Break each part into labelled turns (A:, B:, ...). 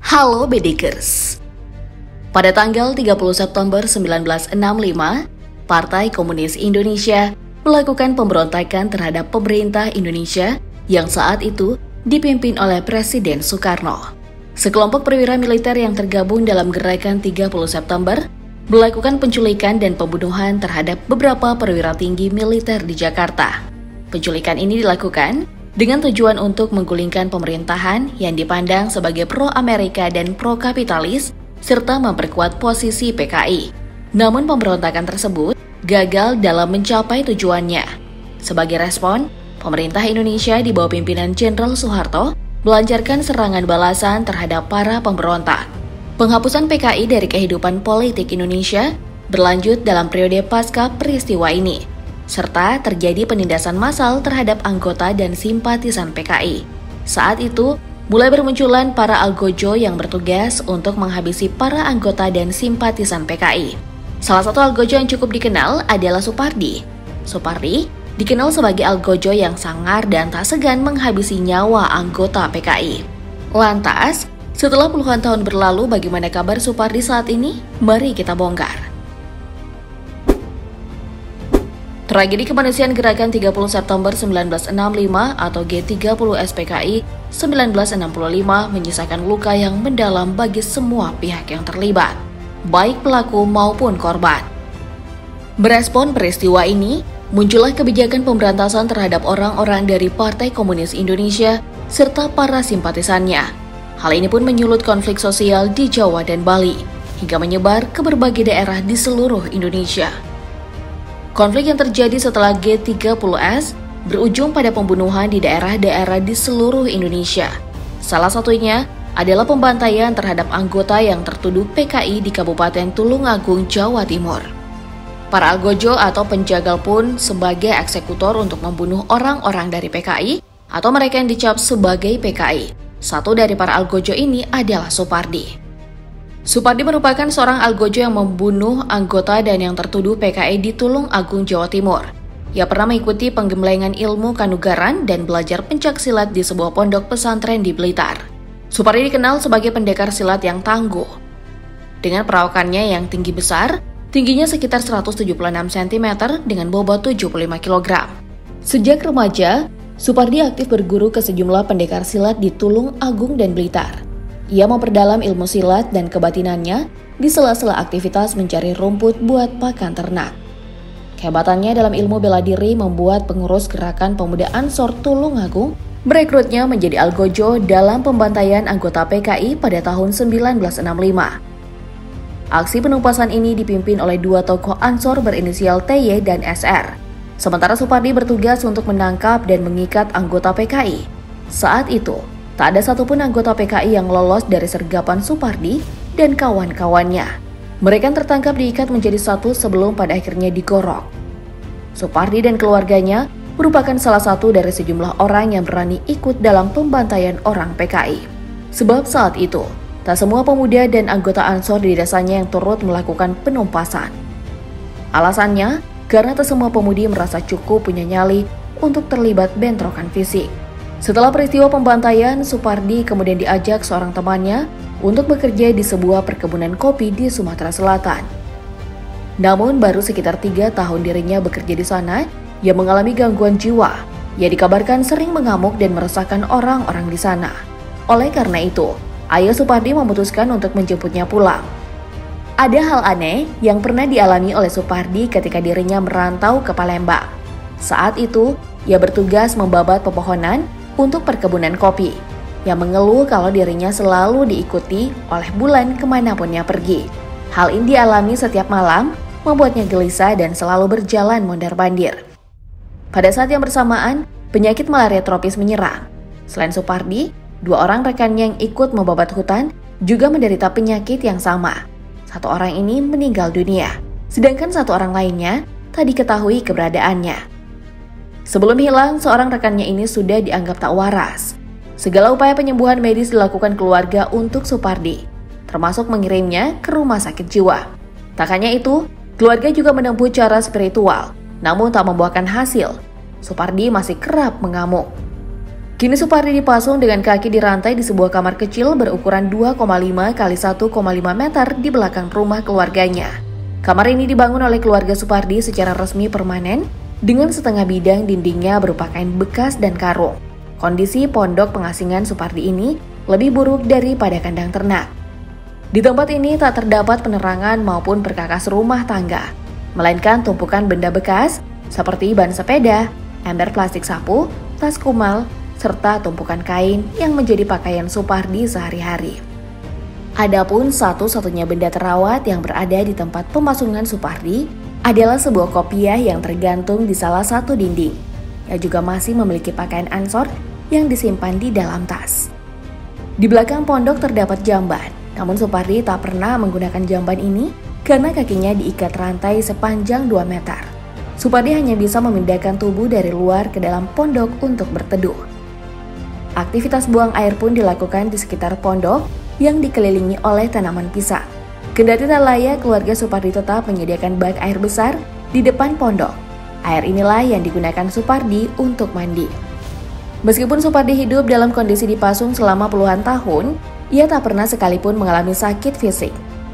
A: Halo Bedikers. Pada tanggal 30 September 1965, Partai Komunis Indonesia melakukan pemberontakan terhadap pemerintah Indonesia yang saat itu dipimpin oleh Presiden Soekarno. Sekelompok perwira militer yang tergabung dalam gerakan 30 September melakukan penculikan dan pembunuhan terhadap beberapa perwira tinggi militer di Jakarta. Penculikan ini dilakukan dengan tujuan untuk menggulingkan pemerintahan yang dipandang sebagai pro-Amerika dan pro-kapitalis, serta memperkuat posisi PKI. Namun pemberontakan tersebut gagal dalam mencapai tujuannya. Sebagai respon, pemerintah Indonesia di bawah pimpinan Jenderal Soeharto melancarkan serangan balasan terhadap para pemberontak. Penghapusan PKI dari kehidupan politik Indonesia berlanjut dalam periode pasca peristiwa ini, serta terjadi penindasan massal terhadap anggota dan simpatisan PKI. Saat itu, mulai bermunculan para algojo yang bertugas untuk menghabisi para anggota dan simpatisan PKI. Salah satu algojo yang cukup dikenal adalah Supardi. Supardi dikenal sebagai algojo yang sangar dan tak segan menghabisi nyawa anggota PKI. Lantas, setelah puluhan tahun berlalu, bagaimana kabar Supardi saat ini? Mari kita bongkar. Tragedi kemanusiaan Gerakan 30 September 1965 atau G30 SPKI 1965 menyisakan luka yang mendalam bagi semua pihak yang terlibat, baik pelaku maupun korban. Berespon peristiwa ini, muncullah kebijakan pemberantasan terhadap orang-orang dari Partai Komunis Indonesia serta para simpatisannya. Hal ini pun menyulut konflik sosial di Jawa dan Bali, hingga menyebar ke berbagai daerah di seluruh Indonesia. Konflik yang terjadi setelah G30S berujung pada pembunuhan di daerah-daerah di seluruh Indonesia. Salah satunya adalah pembantaian terhadap anggota yang tertuduh PKI di Kabupaten Tulungagung, Jawa Timur. Para algojo atau penjagal pun sebagai eksekutor untuk membunuh orang-orang dari PKI atau mereka yang dicap sebagai PKI. Satu dari para algojo ini adalah Supardi. Supardi merupakan seorang algojo yang membunuh anggota dan yang tertuduh PKI di Tulungagung, Jawa Timur. Ia pernah mengikuti penggemblengan ilmu kanugaran dan belajar pencaksilat di sebuah pondok pesantren di Blitar. Supardi dikenal sebagai pendekar silat yang tangguh. Dengan perawakannya yang tinggi besar, tingginya sekitar 176 cm dengan bobot 75 kg. Sejak remaja, Supardi aktif berguru ke sejumlah pendekar silat di Tulungagung dan Blitar. Ia memperdalam ilmu silat dan kebatinannya di sela-sela aktivitas mencari rumput buat pakan ternak. Kehebatannya dalam ilmu bela diri membuat pengurus gerakan pemuda Ansor Tulungagung merekrutnya menjadi algojo dalam pembantaian anggota PKI pada tahun 1965. Aksi penumpasan ini dipimpin oleh dua tokoh Ansor berinisial TY dan SR. Sementara Supardi bertugas untuk menangkap dan mengikat anggota PKI. Saat itu, tak ada satupun anggota PKI yang lolos dari sergapan Supardi dan kawan-kawannya. Mereka tertangkap diikat menjadi satu sebelum pada akhirnya digorok. Supardi dan keluarganya merupakan salah satu dari sejumlah orang yang berani ikut dalam pembantaian orang PKI. Sebab saat itu, tak semua pemuda dan anggota Ansor di desanya yang turut melakukan penumpasan. Alasannya, karena tak semua pemudi merasa cukup punya nyali untuk terlibat bentrokan fisik. Setelah peristiwa pembantaian, Supardi kemudian diajak seorang temannya untuk bekerja di sebuah perkebunan kopi di Sumatera Selatan. Namun baru sekitar 3 tahun dirinya bekerja di sana, ia mengalami gangguan jiwa. Ia dikabarkan sering mengamuk dan meresahkan orang-orang di sana. Oleh karena itu, ayah Supardi memutuskan untuk menjemputnya pulang. Ada hal aneh yang pernah dialami oleh Supardi ketika dirinya merantau ke Palembang. Saat itu, ia bertugas membabat pepohonan untuk perkebunan kopi. Ia mengeluh kalau dirinya selalu diikuti oleh bulan kemanapun ia pergi. Hal ini dialami setiap malam, membuatnya gelisah dan selalu berjalan mondar-mandir. Pada saat yang bersamaan, penyakit malaria tropis menyerang. Selain Supardi, 2 orang rekannya yang ikut membabat hutan juga menderita penyakit yang sama. 1 orang ini meninggal dunia, sedangkan 1 orang lainnya tak diketahui keberadaannya. Sebelum hilang, seorang rekannya ini sudah dianggap tak waras. Segala upaya penyembuhan medis dilakukan keluarga untuk Supardi, termasuk mengirimnya ke rumah sakit jiwa. Tak hanya itu, keluarga juga menempuh cara spiritual, namun tak membuahkan hasil. Supardi masih kerap mengamuk. Kini Supardi dipasung dengan kaki dirantai di sebuah kamar kecil berukuran 2,5 x 1,5 meter di belakang rumah keluarganya. Kamar ini dibangun oleh keluarga Supardi secara resmi permanen dengan setengah bidang dindingnya berupa kain bekas dan karung. Kondisi pondok pengasingan Supardi ini lebih buruk daripada kandang ternak. Di tempat ini tak terdapat penerangan maupun perkakas rumah tangga, melainkan tumpukan benda bekas seperti ban sepeda, ember plastik sapu, tas kumal, serta tumpukan kain yang menjadi pakaian Supardi sehari-hari. Adapun satu-satunya benda terawat yang berada di tempat pemasungan Supardi adalah sebuah kopiah yang tergantung di salah satu dinding, yang juga masih memiliki pakaian ansor yang disimpan di dalam tas. Di belakang pondok terdapat jamban, namun Supardi tak pernah menggunakan jamban ini karena kakinya diikat rantai sepanjang 2 meter. Supardi hanya bisa memindahkan tubuh dari luar ke dalam pondok untuk berteduh. Aktivitas buang air pun dilakukan di sekitar pondok yang dikelilingi oleh tanaman pisang. Kendati tak layak, keluarga Supardi tetap menyediakan bak air besar di depan pondok. Air inilah yang digunakan Supardi untuk mandi. Meskipun Supardi hidup dalam kondisi dipasung selama puluhan tahun, ia tak pernah sekalipun mengalami sakit fisik.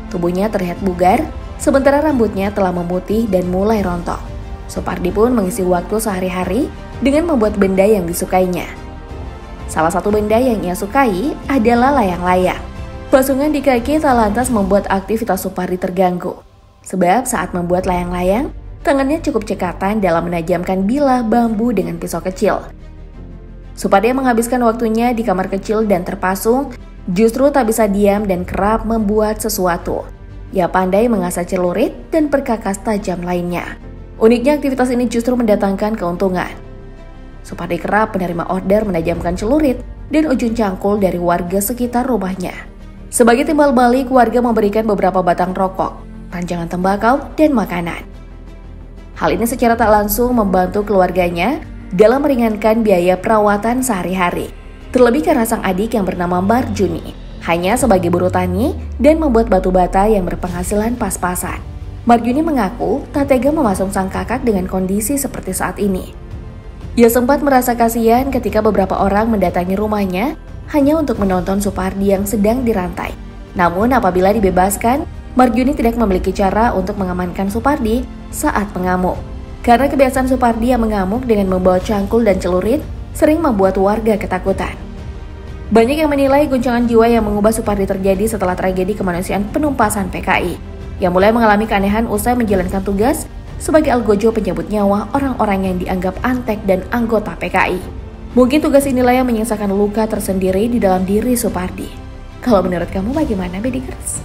A: Tubuhnya terlihat bugar, sementara rambutnya telah memutih dan mulai rontok. Supardi pun mengisi waktu sehari-hari dengan membuat benda yang disukainya. Salah satu benda yang ia sukai adalah layang-layang. Pasungan di kaki tak lantas membuat aktivitas Supardi terganggu. Sebab saat membuat layang-layang, tangannya cukup cekatan dalam menajamkan bilah bambu dengan pisau kecil. Supardi yang menghabiskan waktunya di kamar kecil dan terpasung, justru tak bisa diam dan kerap membuat sesuatu. Ia pandai mengasah celurit dan perkakas tajam lainnya. Uniknya aktivitas ini justru mendatangkan keuntungan. Supardi kerap menerima order menajamkan celurit dan ujung cangkul dari warga sekitar rumahnya. Sebagai timbal balik, warga memberikan beberapa batang rokok, ranjangan tembakau, dan makanan. Hal ini secara tak langsung membantu keluarganya dalam meringankan biaya perawatan sehari-hari. Terlebih karena sang adik yang bernama Marjuni hanya sebagai buruh tani dan membuat batu bata yang berpenghasilan pas-pasan. Marjuni mengaku tak tega memasung sang kakak dengan kondisi seperti saat ini. Ia sempat merasa kasihan ketika beberapa orang mendatangi rumahnya hanya untuk menonton Supardi yang sedang dirantai. Namun apabila dibebaskan, Marjuni tidak memiliki cara untuk mengamankan Supardi saat mengamuk. Karena kebiasaan Supardi yang mengamuk dengan membawa cangkul dan celurit sering membuat warga ketakutan. Banyak yang menilai guncangan jiwa yang mengubah Supardi terjadi setelah tragedi kemanusiaan penumpasan PKI, yang mulai mengalami keanehan usai menjalankan tugas sebagai algojo penyebut nyawa orang-orang yang dianggap antek dan anggota PKI. Mungkin tugas inilah yang menyisakan luka tersendiri di dalam diri Supardi. Kalau menurut kamu bagaimana, Bedikers?